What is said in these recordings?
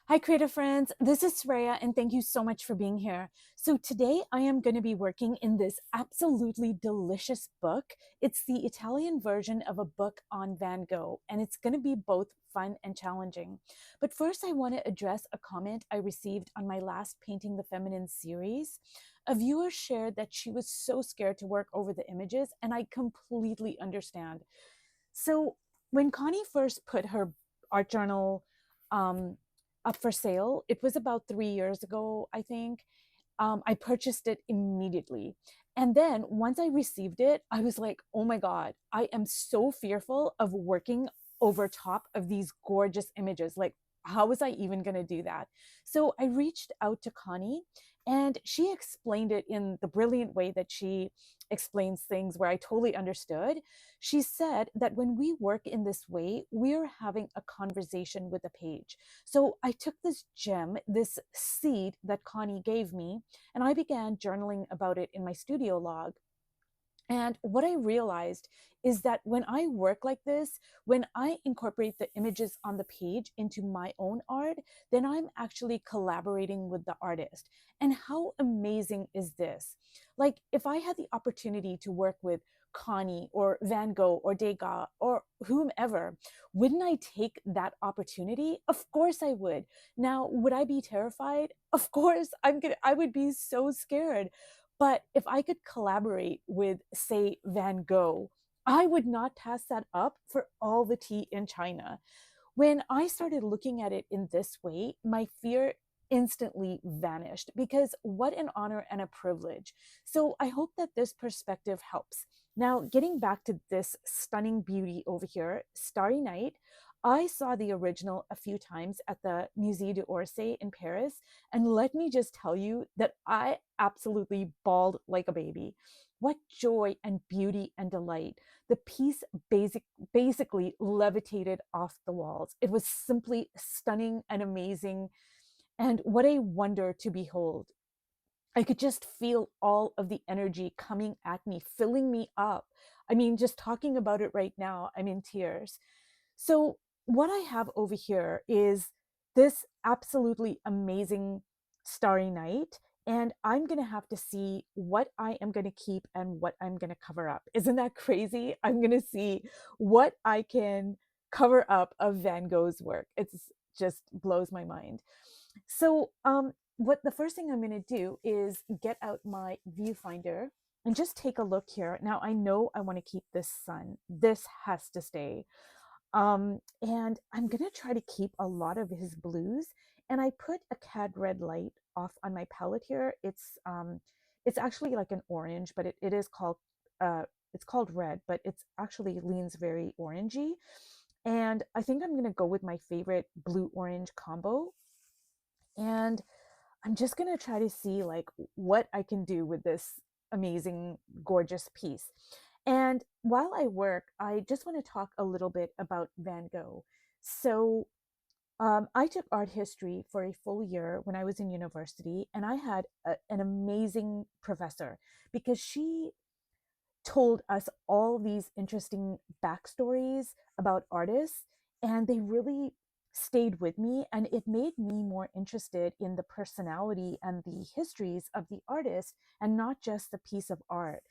Hi, creative friends. This is Sreya, and thank you so much for being here. So, today I am going to be working in this absolutely delicious book. It's the Italian version of a book on Van Gogh, and it's going to be both fun and challenging. But first, I want to address a comment I received on my last Painting the Feminine series. A viewer shared that she was so scared to work over the images, and I completely understand. So, when Connie first put her art journal, um, up for sale. It was about 3 years ago, I think. I purchased it immediately. And then once I received it, I was like, oh my God, I am so fearful of working over top of these gorgeous images. Like, how was I even going to do that? So I reached out to Connie and she explained it in the brilliant way that she explains things where I totally understood. She said that when we work in this way, we're having a conversation with the page. So I took this gem, this seed that Connie gave me, and I began journaling about it in my studio log. And what I realized is that when I work like this, when I incorporate the images on the page into my own art, then I'm actually collaborating with the artist. And how amazing is this? Like, if I had the opportunity to work with Connie or Van Gogh or Degas or whomever, wouldn't I take that opportunity? Of course I would. Now, would I be terrified? Of course, I would be so scared. But if I could collaborate with, say, Van Gogh, I would not pass that up for all the tea in China. When I started looking at it in this way, my fear instantly vanished because what an honor and a privilege. So I hope that this perspective helps. Now, getting back to this stunning beauty over here, Starry Night, I saw the original a few times at the Musée d'Orsay in Paris, and let me just tell you that I absolutely bawled like a baby. What joy and beauty and delight. The piece basically levitated off the walls. It was simply stunning and amazing. And what a wonder to behold. I could just feel all of the energy coming at me, filling me up. I mean, just talking about it right now, I'm in tears. So, what I have over here is this absolutely amazing Starry Night. And I'm going to have to see what I am going to keep and what I'm going to cover up. Isn't that crazy? I'm going to see what I can cover up of Van Gogh's work. It's just blows my mind. So, what the first thing I'm going to do is get out my viewfinder and just take a look here. Now, I know I want to keep this sun. This has to stay. And I'm going to try to keep a lot of his blues. And I put a cad red light off on my palette here. It's actually like an orange, but it is called, uh, it's called red, but it's actually leans very orangey. And I think I'm going to go with my favorite blue orange combo. And I'm just going to try to see like what I can do with this amazing, gorgeous piece. And while I work, I just want to talk a little bit about Van Gogh. So, I took art history for a full year when I was in university, and I had an amazing professor because she told us all these interesting backstories about artists, and they really stayed with me, and it made me more interested in the personality and the histories of the artist and not just the piece of art.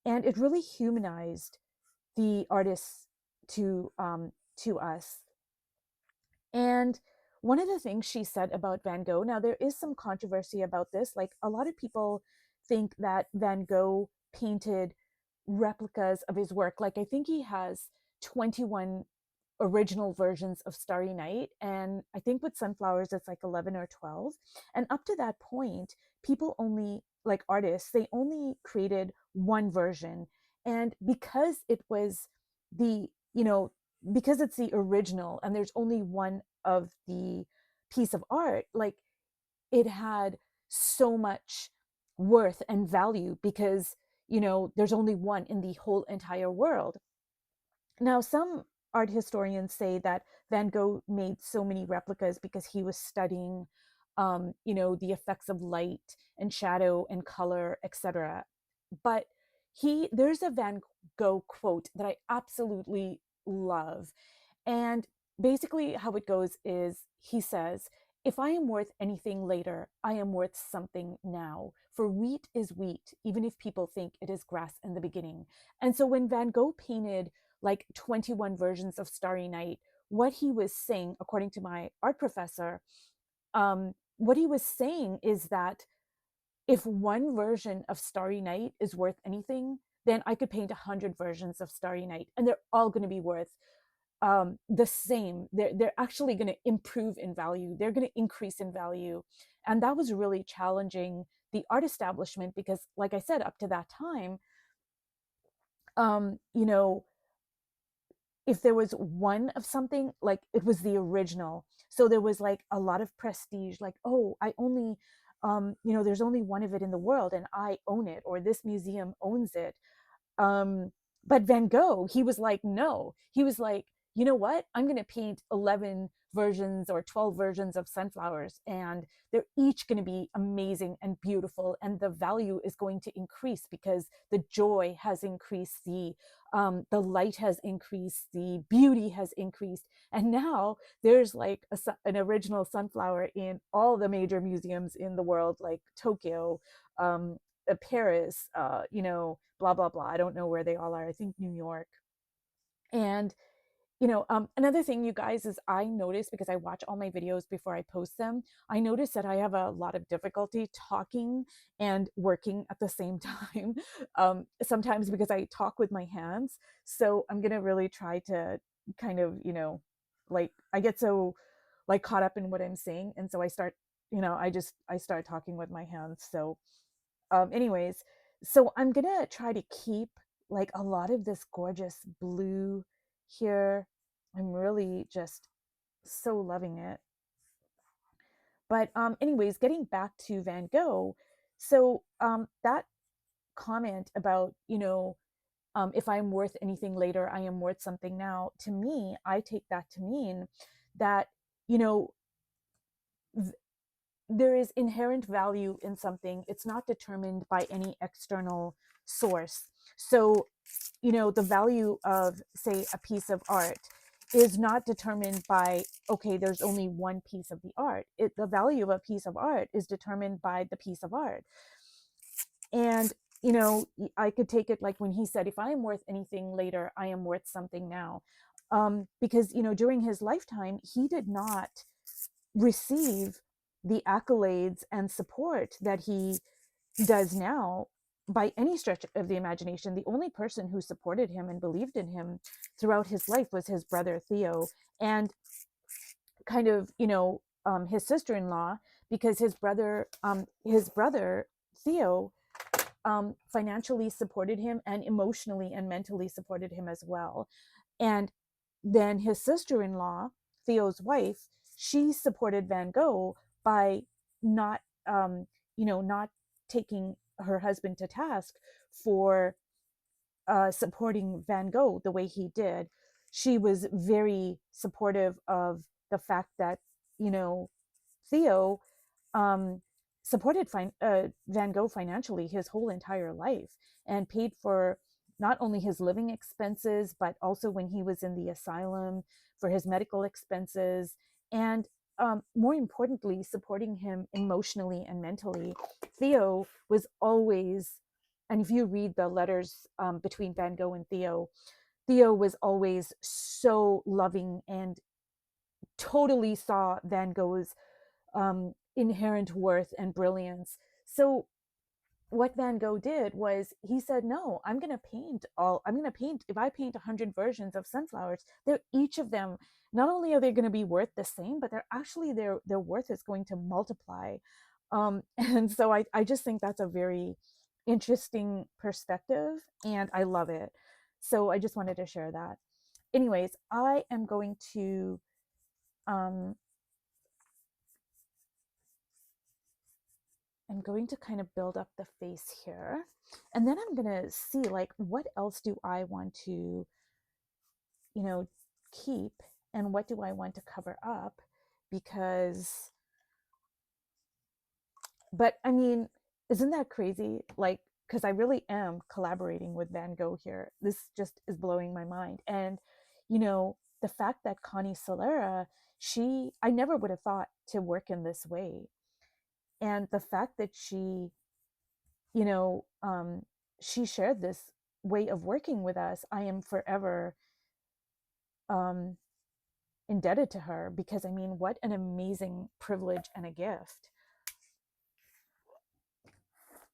And it really humanized the artists to us. And one of the things she said about Van Gogh, now there is some controversy about this. Like, a lot of people think that Van Gogh painted replicas of his work. Like, I think he has 21 original versions of Starry Night. And I think with Sunflowers, it's like 11 or 12. And up to that point, people only, like artists, they only created one version. And because it was the, because it's the original and there's only one of the piece of art, like, it had so much worth and value because, there's only one in the whole entire world. Now, some art historians say that Van Gogh made so many replicas because he was studying, the effects of light and shadow and color, etc. But there's a Van Gogh quote that I absolutely love. And basically how it goes is he says, if I am worth anything later, I am worth something now. For wheat is wheat, even if people think it is grass in the beginning. And so when Van Gogh painted like 21 versions of Starry Night, what he was saying, according to my art professor, what he was saying is that if one version of Starry Night is worth anything, then I could paint 100 versions of Starry Night, and they're all going to be worth the same. They're actually going to improve in value. They're going to increase in value, and that was really challenging the art establishment because, like I said, up to that time, you know, if there was one of something, like it was the original. So there was like a lot of prestige, like, oh, I only, there's only one of it in the world and I own it, or this museum owns it. um but Van Gogh, he was like, no, he was like, you know what, I'm going to paint 11 versions or 12 versions of sunflowers, and they're each going to be amazing and beautiful, and the value is going to increase because the joy has increased, the light has increased, the beauty has increased, and now there's like an original sunflower in all the major museums in the world, like Tokyo, Paris, blah, blah, blah. I don't know where they all are. I think New York. And, another thing, you guys, is I notice, because I watch all my videos before I post them, I notice that I have a lot of difficulty talking and working at the same time. Sometimes because I talk with my hands. So I'm going to really try to kind of, like I get so like caught up in what I'm saying. And so I start, I start talking with my hands. So anyways, so I'm gonna try to keep like a lot of this gorgeous blue here. I'm really just so loving it. But anyways, getting back to Van Gogh, so that comment about, if I'm worth anything later, I am worth something now. To me, I take that to mean that, you know, there is inherent value in something. It's not determined by any external source. So, the value of, say, a piece of art is not determined by, okay, there's only one piece of the art. The value of a piece of art is determined by the piece of art. And, I could take it like when he said, if I am worth anything later, I am worth something now. Because, during his lifetime, he did not receive the accolades and support that he does now by any stretch of the imagination. The only person who supported him and believed in him throughout his life was his brother Theo, and kind of, his sister-in-law, because his brother Theo financially supported him and emotionally and mentally supported him as well. And then his sister-in-law, Theo's wife, she supported Van Gogh by not, not taking her husband to task for supporting Van Gogh the way he did. She was very supportive of the fact that, Theo um, supported Van Gogh financially his whole entire life, and paid for not only his living expenses, but also when he was in the asylum, for his medical expenses, and more importantly, supporting him emotionally and mentally. Theo was always, and if you read the letters between Van Gogh and Theo was always so loving and totally saw Van Gogh's inherent worth and brilliance. So what Van Gogh did was he said, no, I'm going to paint, if I paint 100 versions of sunflowers, they're each of them, not only are they going to be worth the same, but they're actually, their worth is going to multiply. And so I just think that's a very interesting perspective, and I love it. So I just wanted to share that. Anyways, um, I'm going to kind of build up the face here. And then I'm going to see, like, what else do I want to, keep, and what do I want to cover up? Because, but I mean, isn't that crazy? Like, because I really am collaborating with Van Gogh here. This just is blowing my mind. And, you know, the fact that Connie Solera, I never would have thought to work in this way. And the fact that you know, she shared this way of working with us, I am forever um, indebted to her, because I mean, what an amazing privilege and a gift.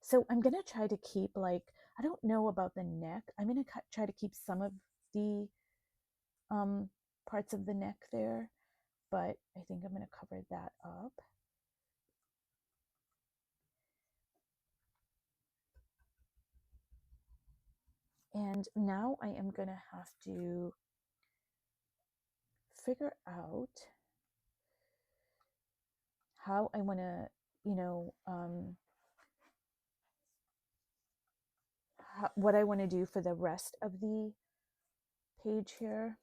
So I'm going to try to keep, like, I don't know about the neck. I'm going to try to keep some of the um, parts of the neck there, but I think I'm going to cover that up. And now I am going to have to figure out how I want to, you know, what I want to do for the rest of the page here.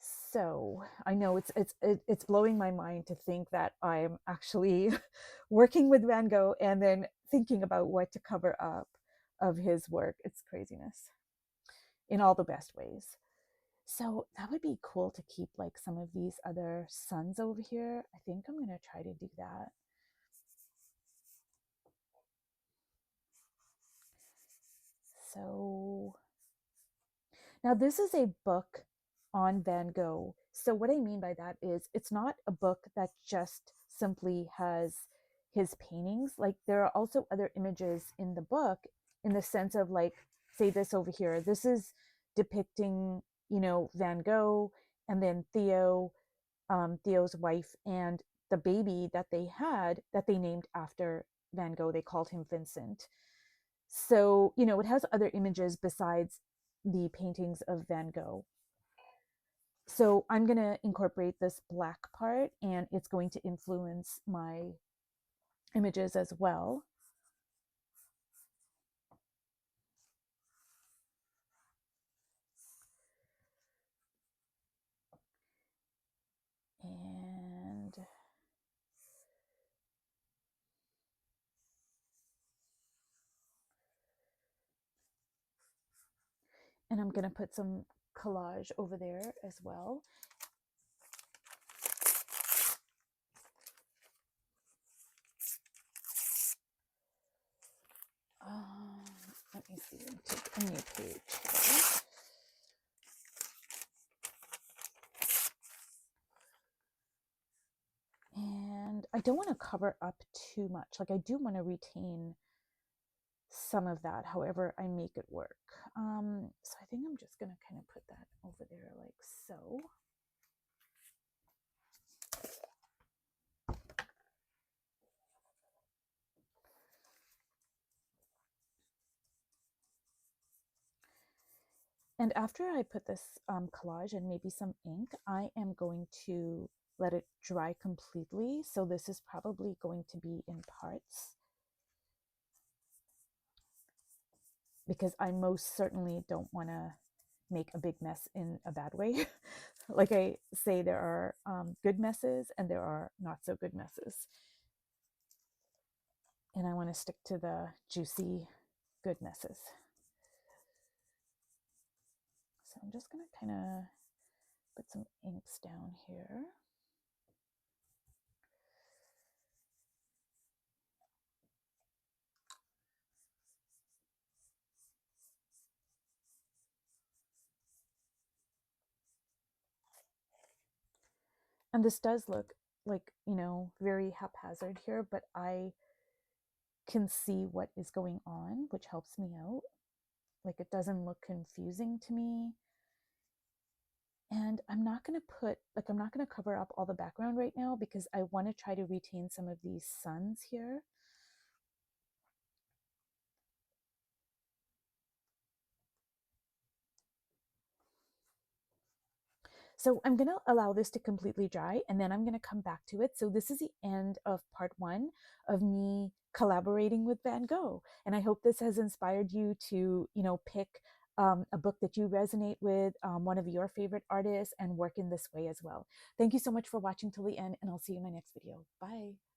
So I know it's blowing my mind to think that I'm actually working with Van Gogh and then thinking about what to cover up of his work. It's craziness in all the best ways. So that would be cool to keep like some of these other suns over here. I think I'm going to try to do that. So now this is a book on Van Gogh. So what I mean by that is it's not a book that just simply has his paintings. Like there are also other images in the book, in the sense of, like, say this over here. This is depicting, you know, Van Gogh, and then Theo's wife, and the baby that they had that they named after Van Gogh. They called him Vincent. So, you know, it has other images besides the paintings of Van Gogh. So I'm going to incorporate this black part, and it's going to influence my images as well. And I'm going to put some collage over there as well. Let me see, take a new page here. And I don't want to cover up too much. Like, I do want to retain some of that, however I make it work. So I think I'm just going to kind of put that over there like so. And after I put this collage and maybe some ink, I am going to let it dry completely. So this is probably going to be in parts, because I most certainly don't want to make a big mess in a bad way. Like I say, there are good messes and there are not so good messes. And I want to stick to the juicy, good messes. So I'm just going to kind of put some inks down here. And this does look like, you know, very haphazard here, but I can see what is going on, which helps me out. Like, it doesn't look confusing to me. And I'm not going to put, like, I'm not going to cover up all the background right now, because I want to try to retain some of these suns here. So I'm going to allow this to completely dry, and then I'm going to come back to it. So this is the end of part 1 of me collaborating with Van Gogh. And I hope this has inspired you to, you know, pick a book that you resonate with, one of your favorite artists, and work in this way as well. Thank you so much for watching till the end, and I'll see you in my next video. Bye.